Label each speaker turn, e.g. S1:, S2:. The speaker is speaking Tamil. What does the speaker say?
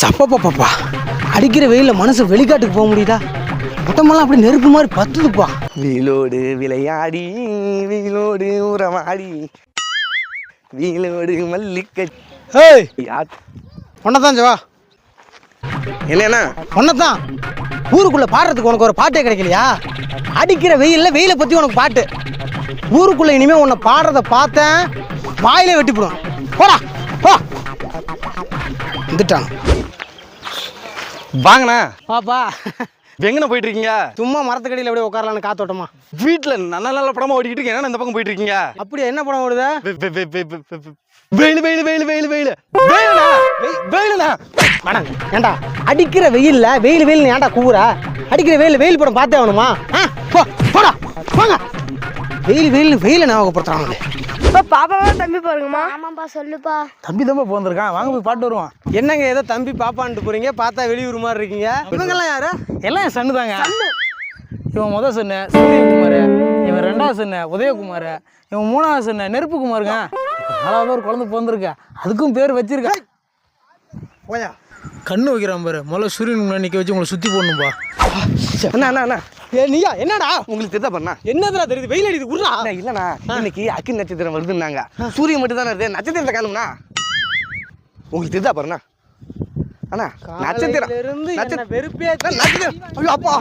S1: சப்பப்பா அடிக்கிற வெயிலில் மனசு வெளிக்காட்டுக்கு போக முடியுதா? உடம்பெல்லாம் அப்படி நெருப்பு மாதிரி பத்துதுப்பா.
S2: வீலோடு விளையாடி வீலோடு உறவாடி வீலோடு மல்லிக்கை.
S1: ஏய்
S2: யார்
S1: ஒன்னதான் ஜவா,
S2: என்னண்ணா?
S1: ஒன்னதான். ஊருக்குள்ள பாடுறதுக்கு உனக்கு ஒரு பாட்டே கிடைக்கலையா? அடிக்கிற வெயிலில் வெயிலை பற்றி உனக்கு பாட்டு. ஊருக்குள்ள இனிமே உன்னை பாடுறத பார்த்தேன் வாயிலே வெட்டிவிடும். போடா போ. வந்துட்டான்.
S2: வாங்கண்ணா.
S1: பாப்பா
S2: எங்கண்ணா போயிட்டு இருக்கீங்க?
S1: சும்மா மரத்துக்கடியில் அப்படியே உட்காரலான்னு காத்தோட்டமா.
S2: வீட்டில் நல்ல நல்ல படமா ஓடிக்கிட்டு இருக்கேன். என்ன இந்த பக்கம் போயிட்டு இருக்கீங்க?
S1: அப்படியே என்ன படம் ஓடுதா?
S2: வெயில் வெயில் வெயில் வெயில் வெயில் வெயிலுண்ணா, வெயிலுண்ணா.
S1: வேணாங்க. ஏண்டா அடிக்கிற வெயில்ல வெயில் வெயில் ஏன்டா கூவுற? அடிக்கிற வெயில் வெயில் படம் பார்த்தே ஆகணுமா? போடா போங்க. வெயில் வெயில் வெயில ஞாபகப்படுத்துறாங்க.
S3: பாப்பாவா தம்பி பாருங்கம்மா. ஆமாப்பா சொல்லுப்பா.
S1: தம்பி தான் போந்திருக்கான், வாங்க போய் பாட்டு வருவான். என்னங்க ஏதோ தம்பி பாப்பான்ட்டு போறீங்க, பார்த்தா வெளியூர் மாதிரி இருக்கீங்க. இவங்கெல்லாம் யாரு?
S4: எல்லாம் என் சன்னு தாங்க. இவன் முதல் சொன்ன சூரியகுமார், இவன் ரெண்டாவது சொன்ன உதயகுமார், இவன் மூணாவது சொன்ன நெருப்புக்குமாருங்க. நாலாவது ஒரு குழந்தை பிறந்திருக்க, அதுக்கும் பேர் வச்சிருக்க.
S1: போயா
S4: கண்ணு வைக்கிறான் பாரு. முதல்ல சூரியன் முன்னாடி நிற்க வச்சு உங்களை சுற்றி போடணும்பா.
S2: அண்ணா அண்ணா அண்ணா,
S1: நீயா என்னடா?
S2: உங்களுக்கு தெரியுதா பண்ணா?
S1: என்னதுடா தெரியுது? வெயில் அடிக்குது குடுறா.
S2: இல்லண்ணா, இன்னைக்கு அக்கி நட்சத்திரம் வருதுன்னாங்க. சூரியன் மட்டும் தானே வருது, நட்சத்திரத்தை காணும்னா. உங்களுக்கு தெரியுதா பாருண்ணா? அண்ணா நட்சத்திரம்
S1: இருந்து என்ன வெறுப்பே.
S2: நட்சத்திரம். ஐயோ அப்பா.